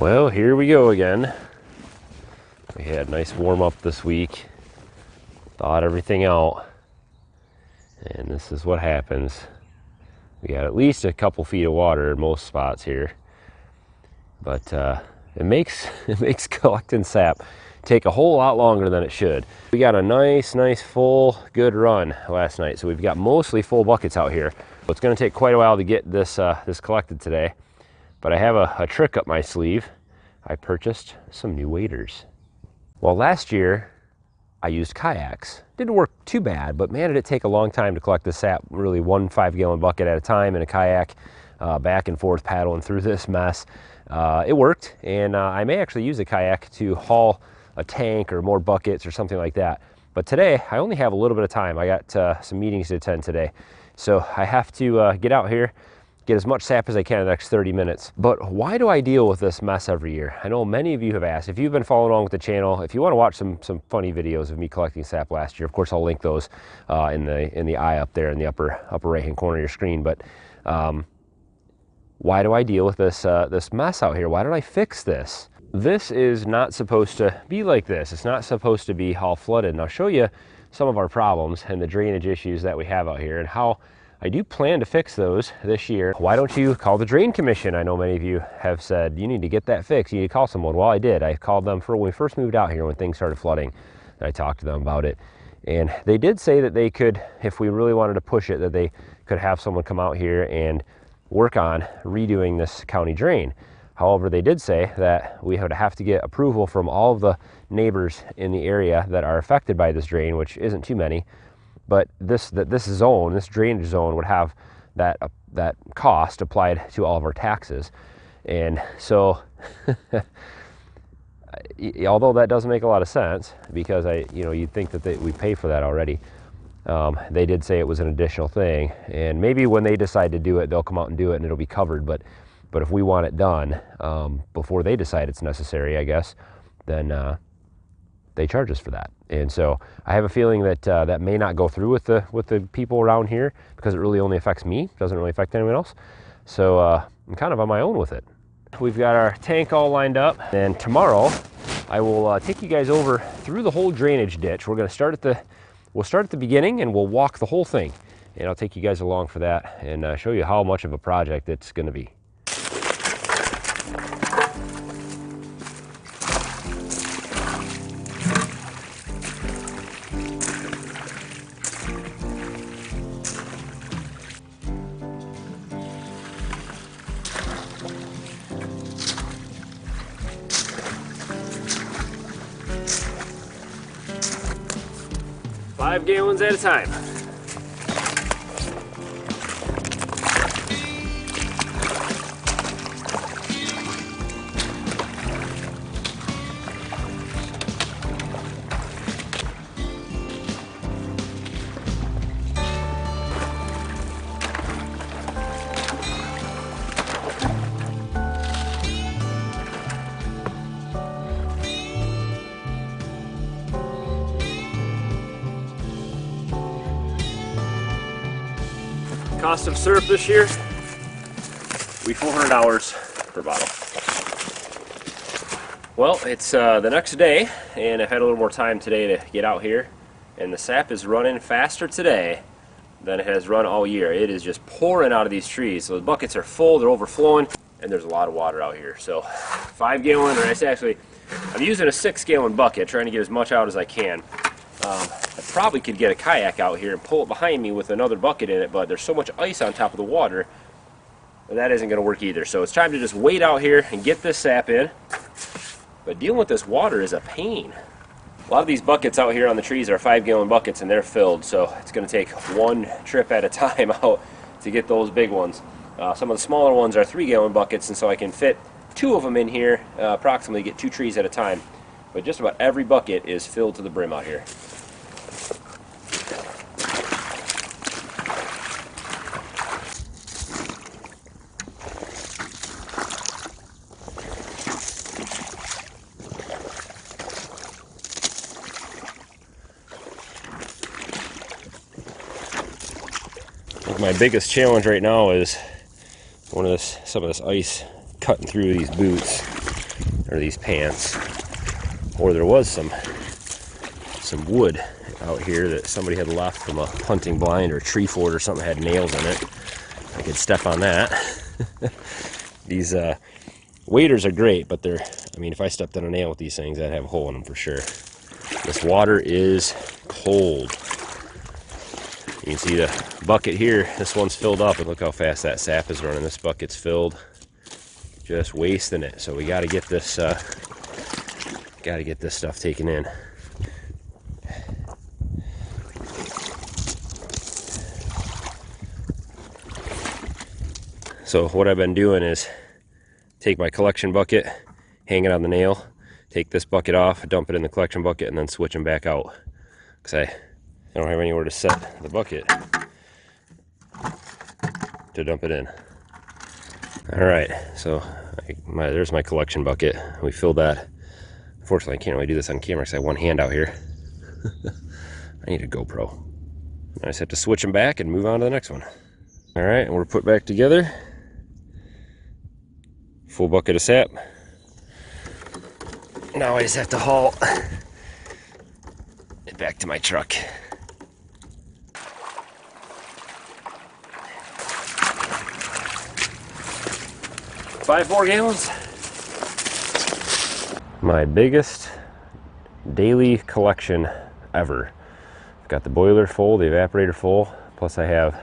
Well, here we go again. We had a nice warm up this week, thawed everything out, and this is what happens. We got at least a couple feet of water in most spots here, but it makes collecting sap take a whole lot longer than it should. We got a nice full good run last night, so we've got mostly full buckets out here. So it's going to take quite a while to get this this collected today, but I have a trick up my sleeve. I purchased some new waders. Well, last year I used kayaks. Didn't work too bad, but man, did it take a long time to collect this sap, really 1 5-gallon bucket at a time in a kayak, back and forth paddling through this mess. It worked, and I may actually use a kayak to haul a tank or more buckets or something like that. But today, I only have a little bit of time. I got some meetings to attend today. So I have to get out here, get as much sap as I can in the next 30 minutes. But why do I deal with this mess every year? I know many of you have asked. If you've been following along with the channel, if you want to watch some funny videos of me collecting sap last year, of course I'll link those in the eye up there in the upper right hand corner of your screen. But why do I deal with this this mess out here? Why don't I fix this? This is not supposed to be like this. It's not supposed to be all flooded. And I'll show you some of our problems and the drainage issues that we have out here and how I do plan to fix those this year. Why don't you call the Drain Commission? I know many of you have said, you need to get that fixed. You need to call someone. Well, I did. I called them for when we first moved out here when things started flooding. And I talked to them about it. And they did say that they could, if we really wanted to push it, that they could have someone come out here and work on redoing this county drain. However, they did say that we would have to get approval from all of the neighbors in the area that are affected by this drain, which isn't too many. But this drainage zone would have that cost applied to all of our taxes. And so although that doesn't make a lot of sense, because you'd think that we pay for that already, they did say it was an additional thing. And maybe when they decide to do it, they'll come out and do it and it'll be covered. But if we want it done before they decide it's necessary, I guess, then they charge us for that. And so I have a feeling that that may not go through with the people around here, because it really only affects me. It doesn't really affect anyone else. So I'm kind of on my own with it. We've got our tank all lined up, and tomorrow I will take you guys over through the whole drainage ditch. We're going to start at the beginning, and we'll walk the whole thing. And I'll take you guys along for that and show you how much of a project it's going to be. Five gallons at a time. Cost of syrup this year, we $400 per bottle. Well, it's the next day, and I've had a little more time today to get out here, and the sap is running faster today than it has run all year. It is just pouring out of these trees. So the buckets are full, they're overflowing, and there's a lot of water out here. So 5 gallon, or actually, I'm using a 6-gallon bucket, trying to get as much out as I can. I probably could get a kayak out here and pull it behind me with another bucket in it, but there's so much ice on top of the water that isn't going to work either. So it's time to just wait out here and get this sap in. But dealing with this water is a pain. A lot of these buckets out here on the trees are 5-gallon buckets, and they're filled, so it's going to take one trip at a time out to get those big ones. Some of the smaller ones are 3-gallon buckets, and so I can fit 2 of them in here, approximately get 2 trees at a time. But just about every bucket is filled to the brim out here. My biggest challenge right now is some of this ice cutting through these boots. or these pants, or there was some wood out here that somebody had left from a hunting blind or a tree fort or something that had nails in it. I could step on that. These waders are great, but they're, I mean, if I stepped on a nail with these things, I'd have a hole in them for sure. This water is cold. You can see the bucket here. This one's filled up, and look how fast that sap is running. This bucket's filled, just wasting it. So we got to get this stuff taken in. So what I've been doing is take my collection bucket, hang it on the nail, take this bucket off, dump it in the collection bucket, and then switch them back out. Because I don't have anywhere to set the bucket to dump it in. All right, so there's my collection bucket. We filled that. Unfortunately, I can't really do this on camera because I have one hand out here. I need a GoPro. I just have to switch them back and move on to the next one. All right, and we're put back together. Full bucket of sap. Now I just have to haul it back to my truck. 5 more gallons. My biggest daily collection ever. I've got the boiler full, the evaporator full, plus I have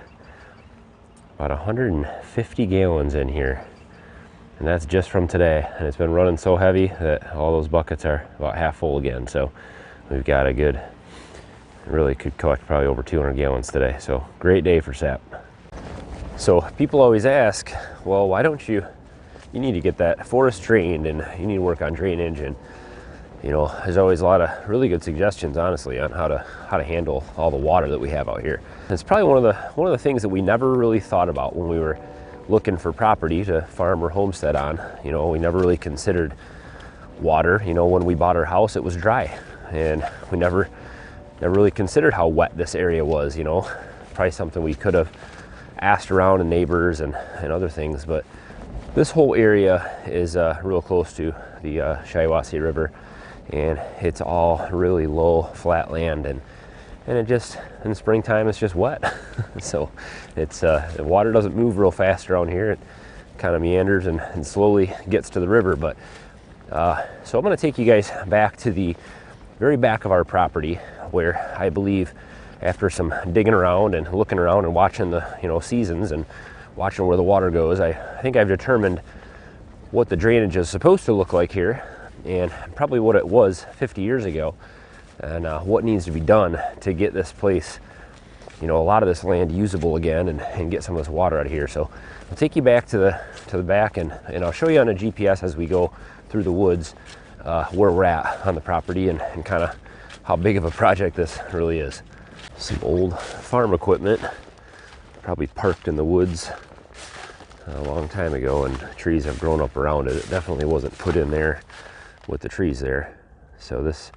about 150 gallons in here. And that's just from today. And it's been running so heavy that all those buckets are about half full again. So we've got a good, really could collect probably over 200 gallons today. So great day for sap. So people always ask, well, why don't you need to get that forest drained and you need to work on drainage, and you know, there's always a lot of really good suggestions, honestly, on how to handle all the water that we have out here. It's probably one of the things that we never really thought about when we were looking for property to farm or homestead on. You know, we never really considered water. You know, when we bought our house, it was dry, and we never really considered how wet this area was. You know, probably something we could have asked around and neighbors and other things, but this whole area is real close to the Shiawassee River, and it's all really low, flat land, and it just, in the springtime, it's just wet. So it's the water doesn't move real fast around here. It kind of meanders and slowly gets to the river. But so I'm going to take you guys back to the very back of our property, where I believe, after some digging around and looking around and watching the seasons and watching where the water goes, I think I've determined what the drainage is supposed to look like here, and probably what it was 50 years ago, and what needs to be done to get this place, a lot of this land usable again, and get some of this water out of here. So I'll take you back to the back, and I'll show you on a GPS as we go through the woods where we're at on the property, and kind of how big of a project this really is. Some old farm equipment, probably parked in the woods a long time ago, and trees have grown up around it. It definitely wasn't put in there with the trees there. So this,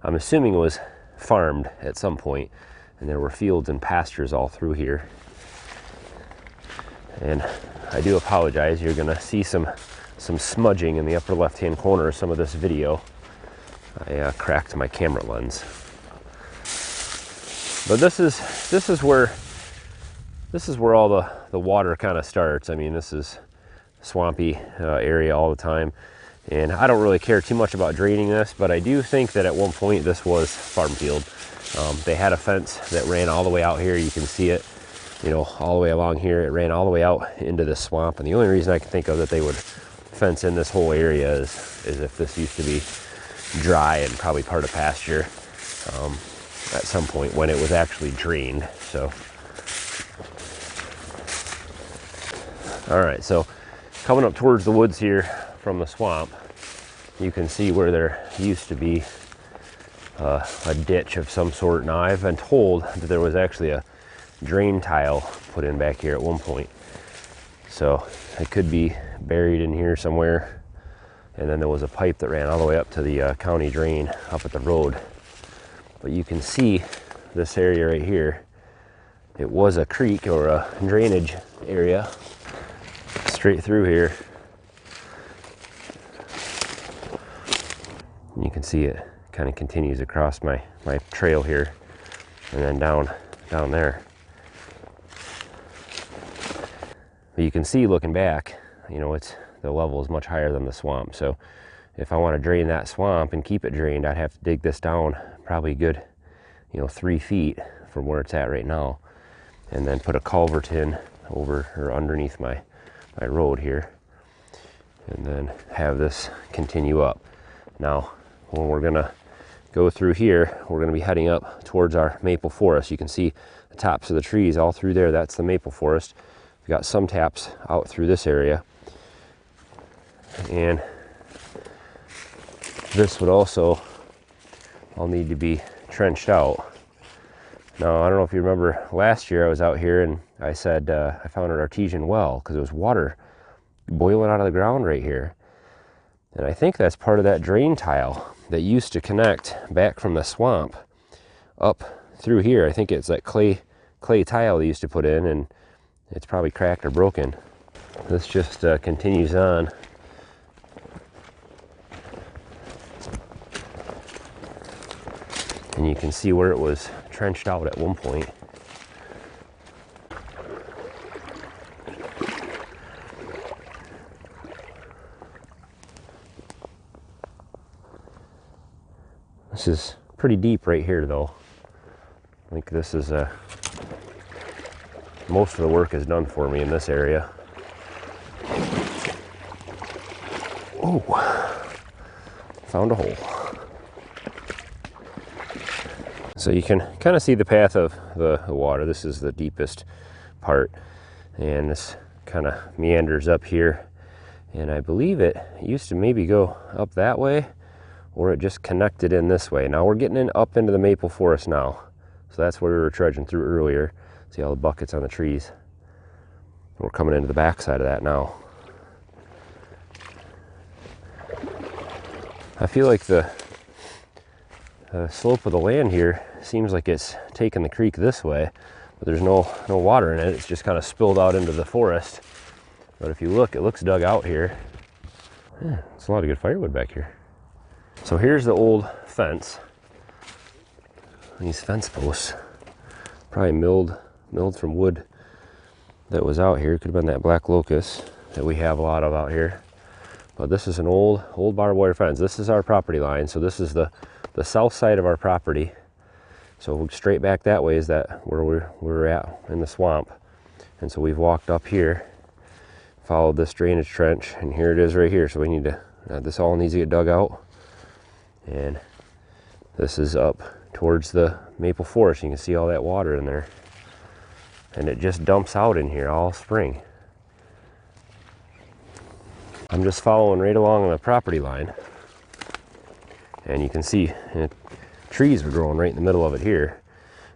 I'm assuming, was farmed at some point, and there were fields and pastures all through here. And I do apologize, you're gonna see some smudging in the upper left hand corner of some of this video. I cracked my camera lens. But this is where all the water kind of starts. I mean, this is swampy area all the time, and I don't really care too much about draining this, but I do think that at one point this was farm field. They had a fence that ran all the way out here. You can see it, all the way along here. It ran all the way out into this swamp, and the only reason I can think of that they would fence in this whole area is if this used to be dry and probably part of pasture at some point when it was actually drained. So all right, so coming up towards the woods here from the swamp, you can see where there used to be a ditch of some sort. Now, I've been told that there was actually a drain tile put in back here at one point. So it could be buried in here somewhere. And then there was a pipe that ran all the way up to the county drain up at the road. But you can see this area right here. It was a creek or a drainage area straight through here. can see it kind of continues across my trail here and then down there. But you can see looking back, you know, the level is much higher than the swamp. So if I want to drain that swamp and keep it drained, I'd have to dig this down probably a good, you know, 3 feet from where it's at right now, and then put a culvert in over or underneath my road here, and then have this continue up. Now, when we're gonna go through here, we're gonna be heading up towards our maple forest. You can see the tops of the trees all through there. That's the maple forest. We've got some taps out through this area, and this would also all need to be trenched out. Now, I don't know if you remember last year I was out here and I said I found an artesian well because there was water boiling out of the ground right here. And I think that's part of that drain tile that used to connect back from the swamp up through here. I think it's that clay tile they used to put in, and it's probably cracked or broken. This just continues on. And you can see where it was trenched out at one point. This is pretty deep right here though. I think this is most of the work is done for me in this area. Oh, found a hole. So you can kind of see the path of the water. This is the deepest part, and this kind of meanders up here, and I believe it used to maybe go up that way, or it just connected in this way. Now we're getting in up into the maple forest now, so that's where we were trudging through earlier. See all the buckets on the trees. We're coming into the back side of that now. I feel like the slope of the land here seems like it's taking the creek this way, but there's no water in it. It's just kind of spilled out into the forest. But if you look, it looks dug out here. Yeah, it's a lot of good firewood back here. So here's the old fence. These fence posts, probably milled from wood that was out here. Could have been that black locust that we have a lot of out here. But this is an old barbed wire fence. This is our property line. So this is the south side of our property. So straight back that way is that where we're at in the swamp. And so we've walked up here, followed this drainage trench, and here it is right here. So we need to, this all needs to get dug out. And this is up towards the maple forest. You can see all that water in there. And it just dumps out in here all spring. I'm just following right along the property line. And you can see trees were growing right in the middle of it here.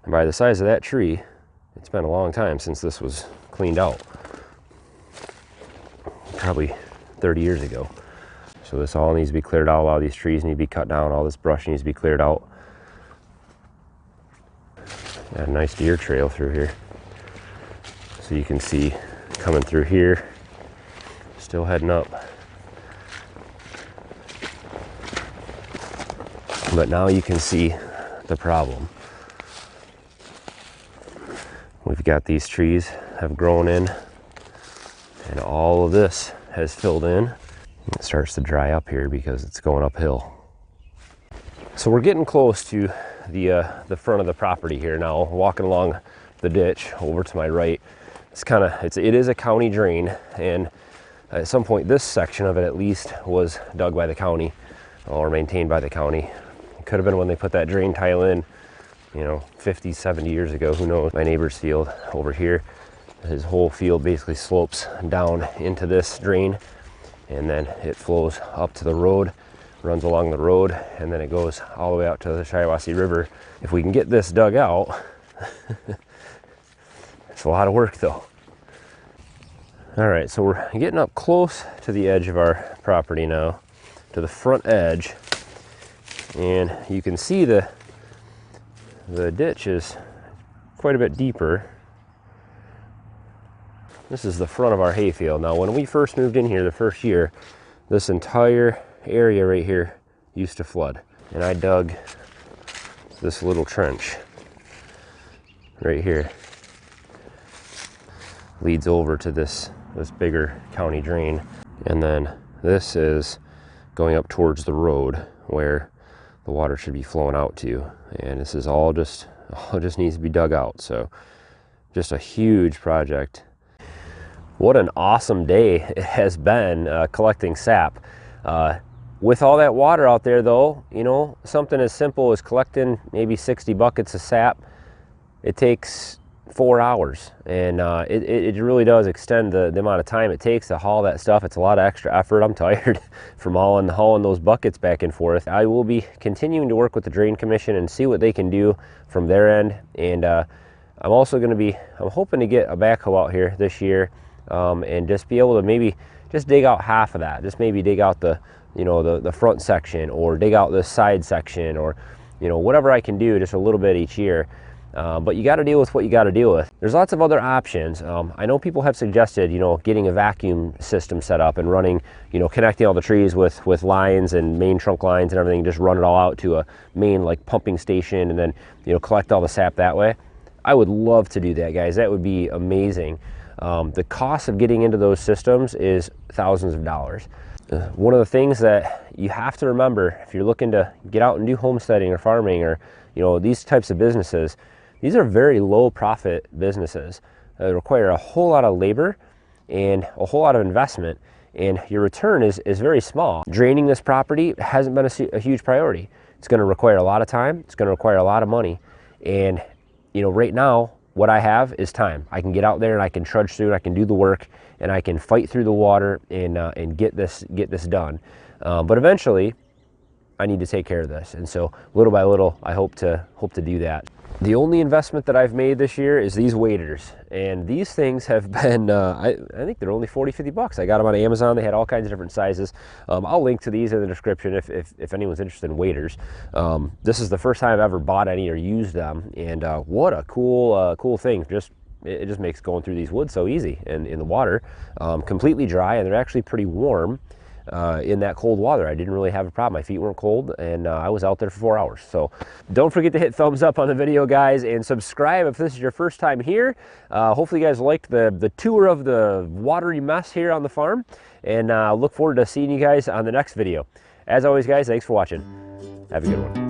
And by the size of that tree, it's been a long time since this was cleaned out. Probably 30 years ago. So this all needs to be cleared out. A lot of these trees need to be cut down. All this brush needs to be cleared out. Got a nice deer trail through here. So you can see coming through here, still heading up. But now you can see the problem. We've got these trees have grown in, and all of this has filled in. It starts to dry up here because it's going uphill. So we're getting close to the front of the property here now, walking along the ditch over to my right. It is a county drain, and at some point this section of it at least was dug by the county or maintained by the county. It could have been when they put that drain tile in, you know, 50, 70 years ago, who knows. My neighbor's field over here, his whole field basically slopes down into this drain, and then it flows up to the road, runs along the road, and then it goes all the way out to the Shiawassee River. If we can get this dug out, it's a lot of work though. All right, so we're getting up close to the edge of our property now, to the front edge, and you can see the ditch is quite a bit deeper. This is the front of our hayfield. Now, when we first moved in here the first year, this entire area right here used to flood. and I dug this little trench right here. Leads over to this bigger county drain, and then this is going up towards the road where the water should be flowing out to, and this is all just needs to be dug out. So just a huge project. What an awesome day it has been collecting sap. With all that water out there though, you know, something as simple as collecting maybe 60 buckets of sap, it takes 4 hours, and it really does extend the amount of time it takes to haul that stuff. It's a lot of extra effort. I'm tired from hauling those buckets back and forth. I will be continuing to work with the Drain Commission and see what they can do from their end, and I'm also going to be, I'm hoping to get a backhoe out here this year and just be able to maybe just dig out half of that. Just maybe dig out the, you know, the front section, or dig out the side section, or, you know, whatever I can do, just a little bit each year. But you got to deal with what you got to deal with. There's lots of other options. I know people have suggested, you know, getting a vacuum system set up and running, you know, connecting all the trees with lines and main trunk lines and everything, just run it all out to a main like pumping station, and then, you know, collect all the sap that way. I would love to do that, guys. That would be amazing. The cost of getting into those systems is thousands of dollars. One of the things that you have to remember if you're looking to get out and do homesteading or farming, or, you know, these types of businesses, these are very low profit businesses that require a whole lot of labor and a whole lot of investment, and your return is very small. Draining this property hasn't been a huge priority. It's going to require a lot of time. It's going to require a lot of money. And, you know, right now, what I have is time. I can get out there and I can trudge through it. I can do the work, and I can fight through the water and get this done. But eventually, I need to take care of this, and so little by little, I hope to do that. The only investment that I've made this year is these waders, and these things have been, I think they're only 40, 50 bucks. I got them on Amazon. They had all kinds of different sizes. I'll link to these in the description if anyone's interested in waders. This is the first time I've ever bought any or used them, and what a cool thing. It just makes going through these woods so easy, and in the water, completely dry, and they're actually pretty warm. In that cold water, I didn't really have a problem. My feet weren't cold, and I was out there for 4 hours. So don't forget to hit thumbs up on the video, guys, and subscribe if this is your first time here. Hopefully you guys liked the tour of the watery mess here on the farm, and look forward to seeing you guys on the next video. As always, guys, thanks for watching. Have a good one.